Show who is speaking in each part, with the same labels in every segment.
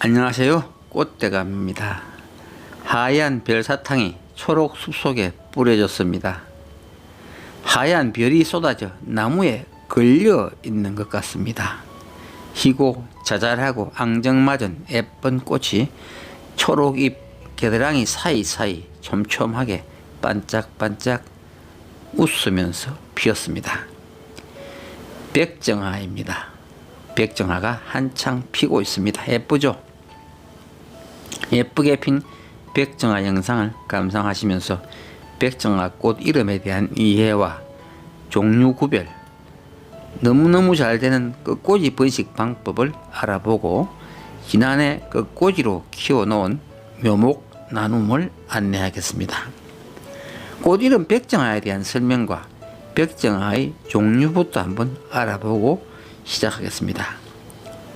Speaker 1: 안녕하세요. 꽃대감입니다. 하얀 별사탕이 초록 숲속에 뿌려졌습니다. 하얀 별이 쏟아져 나무에 걸려 있는 것 같습니다. 희고 자잘하고 앙증맞은 예쁜 꽃이 초록잎 겨드랑이 사이사이 촘촘하게 반짝반짝 웃으면서 피었습니다. 백정화입니다. 백정화가 한창 피고 있습니다. 예쁘죠? 예쁘게 핀 백정화 영상을 감상하시면서 백정화 꽃 이름에 대한 이해와 종류 구별, 너무너무 잘 되는 끝꽂이 번식 방법을 알아보고 지난해 끝꽂이로 키워놓은 묘목 나눔을 안내하겠습니다. 꽃 이름 백정화에 대한 설명과 백정화의 종류부터 한번 알아보고 시작하겠습니다.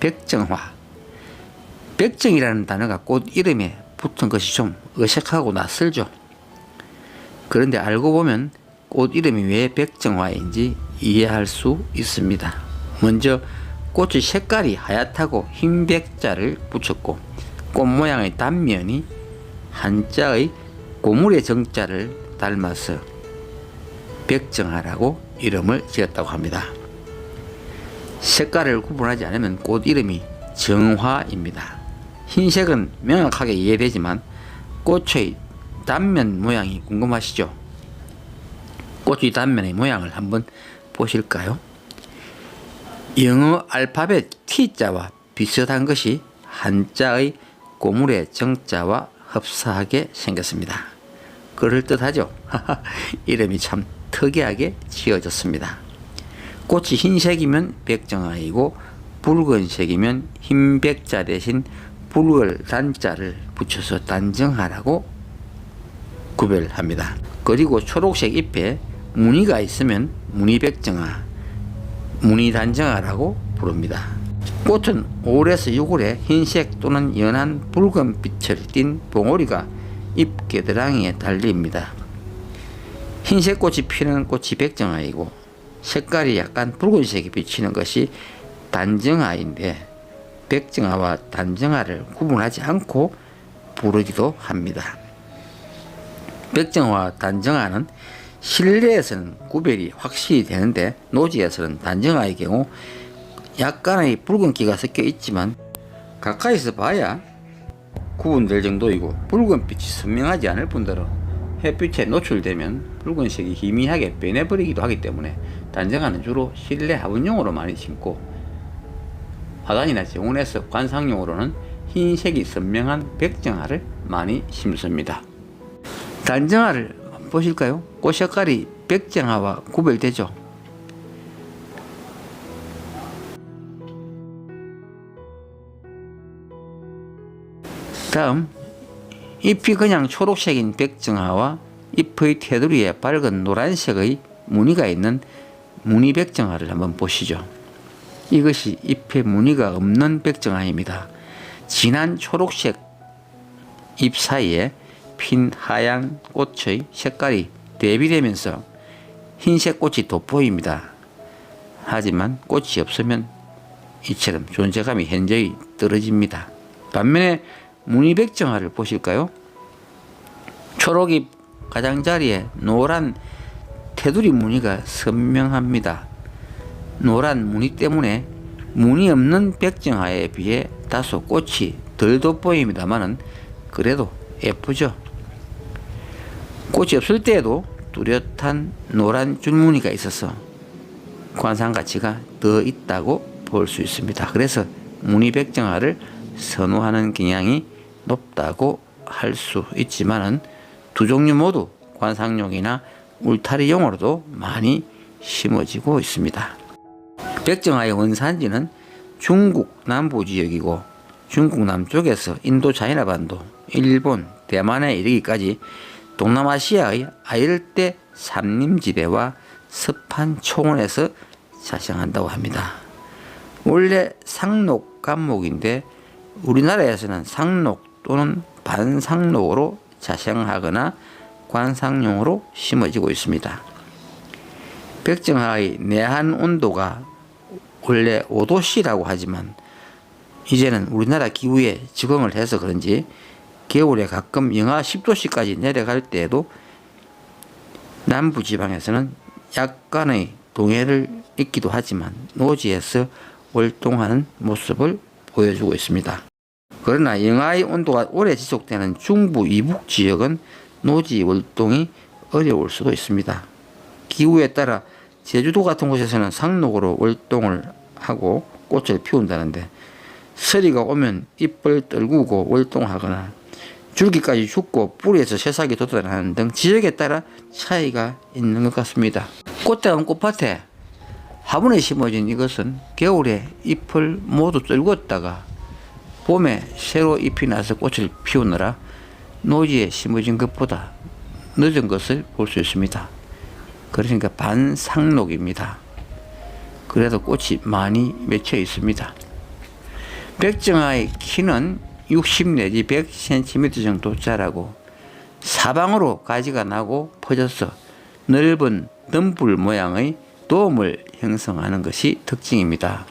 Speaker 1: 백정화. 백정이라는 단어가 꽃 이름에 붙은 것이 좀 어색하고 낯설죠. 그런데 알고 보면 꽃 이름이 왜 백정화인지 이해할 수 있습니다. 먼저 꽃의 색깔이 하얗다고 흰 백자를 붙였고 꽃 모양의 단면이 한자의 고물의 정자를 닮아서 백정화라고 이름을 지었다고 합니다. 색깔을 구분하지 않으면 꽃 이름이 정화입니다. 흰색은 명확하게 이해되지만 꽃의 단면 모양이 궁금하시죠? 꽃의 단면의 모양을 한번 보실까요? 영어 알파벳 T자와 비슷한 것이 한자의 고물의 정자와 흡사하게 생겼습니다. 그럴듯하죠? 이름이 참 특이하게 지어졌습니다. 꽃이 흰색이면 백정화이고 붉은색이면 흰 백자 대신 붉을 단자를 붙여서 단정화라고 구별합니다. 그리고 초록색 잎에 무늬가 있으면 무늬백정화, 무늬단정화라고 부릅니다. 꽃은 5월에서 6월에 흰색 또는 연한 붉은 빛을 띤 봉오리가 잎 겨드랑이에 달립니다. 흰색 꽃이 피는 꽃이 백정화이고 색깔이 약간 붉은색이 비치는 것이 단정화인데 백정화와 단정화를 구분하지 않고 부르기도 합니다. 백정화와 단정화는 실내에서는 구별이 확실히 되는데 노지에서는 단정화의 경우 약간의 붉은기가 섞여 있지만 가까이서 봐야 구분될 정도이고 붉은빛이 선명하지 않을 뿐더러 햇빛에 노출되면 붉은색이 희미하게 변해버리기도 하기 때문에 단정화는 주로 실내 화분용으로 많이 심고 화단이나 정원에서 관상용으로는 흰색이 선명한 백정화를 많이 심습니다. 단정화를 보실까요? 꽃 색깔이 백정화와 구별되죠. 다음 잎이 그냥 초록색인 백정화와 잎의 테두리에 밝은 노란색의 무늬가 있는 무늬백정화를 한번 보시죠. 이것이 잎에 무늬가 없는 백정화입니다. 진한 초록색 잎 사이에 핀 하얀 꽃의 색깔이 대비되면서 흰색 꽃이 돋보입니다. 하지만 꽃이 없으면 이처럼 존재감이 현저히 떨어집니다. 반면에 무늬백정화를 보실까요? 초록잎 가장자리에 노란 테두리 무늬가 선명합니다. 노란 무늬 때문에 무늬 없는 백정화에 비해 다소 꽃이 덜 돋보입니다만은 그래도 예쁘죠. 꽃이 없을 때에도 뚜렷한 노란 줄무늬가 있어서 관상 가치가 더 있다고 볼 수 있습니다. 그래서 무늬 백정화를 선호하는 경향이 높다고 할 수 있지만은 두 종류 모두 관상용이나 울타리용으로도 많이 심어지고 있습니다. 백정화의 원산지는 중국 남부 지역이고 중국 남쪽에서 인도 차이나 반도, 일본, 대만에 이르기까지 동남아시아의 아열대 산림지대와 습한 초원에서 자생한다고 합니다. 원래 상록 감목인데 우리나라에서는 상록 또는 반상록으로 자생하거나 관상용으로 심어지고 있습니다. 백정화의 내한 온도가 원래 5도씨라고 하지만 이제는 우리나라 기후에 적응을 해서 그런지 겨울에 가끔 영하 10도씨까지 내려갈 때에도 남부지방에서는 약간의 동해를 입기도 하지만 노지에서 월동하는 모습을 보여주고 있습니다. 그러나 영하의 온도가 오래 지속되는 중부 이북 지역은 노지 월동이 어려울 수도 있습니다. 기후에 따라 제주도 같은 곳에서는 상록으로 월동을 하고 꽃을 피운다는데 서리가 오면 잎을 떨구고 월동하거나 줄기까지 죽고 뿌리에서 새싹이 돋아나는 등 지역에 따라 차이가 있는 것 같습니다. 꽃다운 꽃밭에 화분에 심어진 이것은 겨울에 잎을 모두 떨궜다가 봄에 새로 잎이 나서 꽃을 피우느라 노지에 심어진 것보다 늦은 것을 볼 수 있습니다. 그러니까 반상록입니다. 그래도 꽃이 많이 맺혀 있습니다. 백정아의 키는 60 내지 100cm 정도 자라고 사방으로 가지가 나고 퍼져서 넓은 덤불 모양의 돔을 형성하는 것이 특징입니다.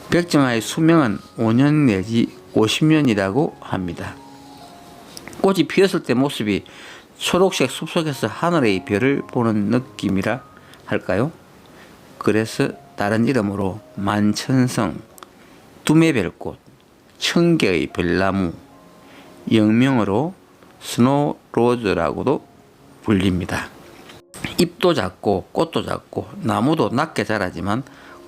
Speaker 1: 백정아의 수명은 5년 내지 50년이라고 합니다. 꽃이 피었을 때 모습이 초록색 숲속에서 하늘의 별을 보는 느낌이라 할까요? 그래서 다른 이름으로 만천성, 두매별꽃, 청개의 별나무, 영명으로 스노로즈라고도 불립니다. 잎도 작고 꽃도 작고 나무도 낮게 자라지만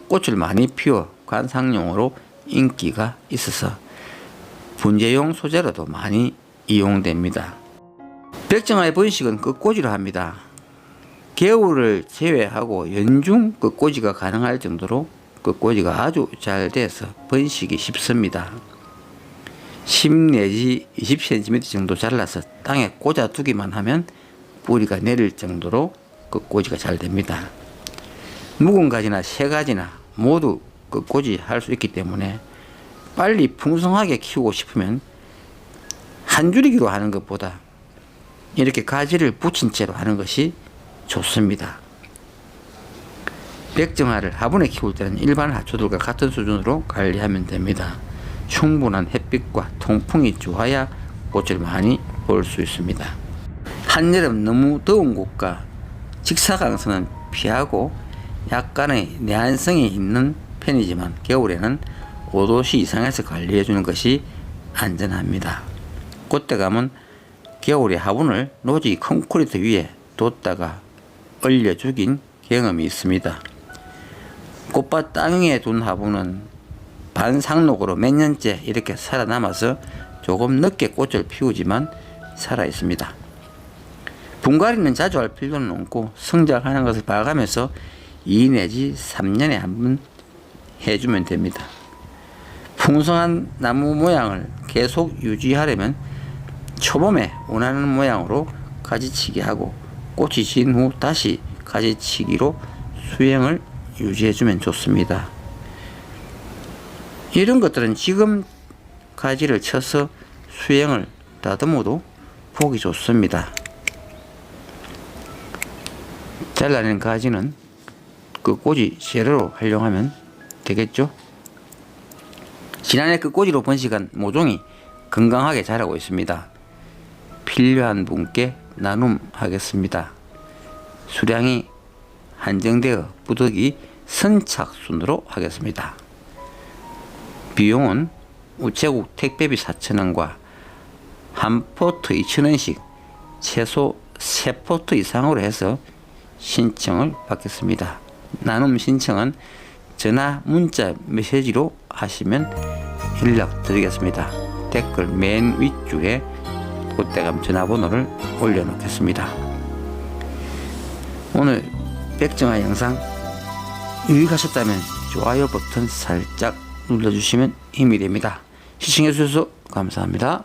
Speaker 1: 꽃을 많이 피워 관상용으로 인기가 있어서 분재용 소재로도 많이 이용됩니다. 백정아의 번식은 끝꽂이로 합니다. 겨울을 제외하고 연중 끝꽂이가 가능할 정도로 끝꽂이가 아주 잘 돼서 번식이 쉽습니다. 10 내지 20cm 정도 잘라서 땅에 꽂아두기만 하면 뿌리가 내릴 정도로 끝꽂이가 잘 됩니다. 묵은 가지나 새 가지나 모두 끝꽂이 할 수 있기 때문에 빨리 풍성하게 키우고 싶으면 한 줄이기로 하는 것보다 이렇게 가지를 붙인 채로 하는 것이 좋습니다. 백정아를 화분에 키울 때는 일반 하초들과 같은 수준으로 관리하면 됩니다. 충분한 햇빛과 통풍이 좋아야 꽃을 많이 볼 수 있습니다. 한여름 너무 더운 곳과 직사광선은 피하고 약간의 내한성이 있는 편이지만 겨울에는 5도씨 이상에서 관리해주는 것이 안전합니다. 꽃대감은 겨울에 화분을 노지 콘크리트 위에 뒀다가 얼려 죽인 경험이 있습니다. 꽃밭 땅 위에 둔 화분은 반상록으로 몇 년째 이렇게 살아남아서 조금 늦게 꽃을 피우지만 살아 있습니다. 분갈이는 자주 할 필요는 없고 성장하는 것을 봐가면서 2 내지 3년에 한 번 해주면 됩니다. 풍성한 나무 모양을 계속 유지하려면 초봄에 원하는 모양으로 가지치기 하고 꽃이 진 후 다시 가지치기로 수행을 유지해주면 좋습니다. 이런 것들은 지금 가지를 쳐서 수행을 다듬어도 보기 좋습니다. 잘라낸 가지는 끝꽂이 재료로 활용하면 되겠죠. 지난해 끝꽂이로 번식한 모종이 건강하게 자라고 있습니다. 필요한 분께 나눔하겠습니다. 수량이 한정되어 부득이 선착순으로 하겠습니다. 비용은 우체국 택배비 4,000원과 한 포트 2,000원씩 최소 3포트 이상으로 해서 신청을 받겠습니다. 나눔 신청은 전화, 문자, 메시지로 하시면 연락드리겠습니다. 댓글 맨 위쪽에 꽃대감 전화번호를 올려놓겠습니다. 오늘 백정아 영상 유익하셨다면 좋아요 버튼 살짝 눌러주시면 힘이 됩니다. 시청해주셔서 감사합니다.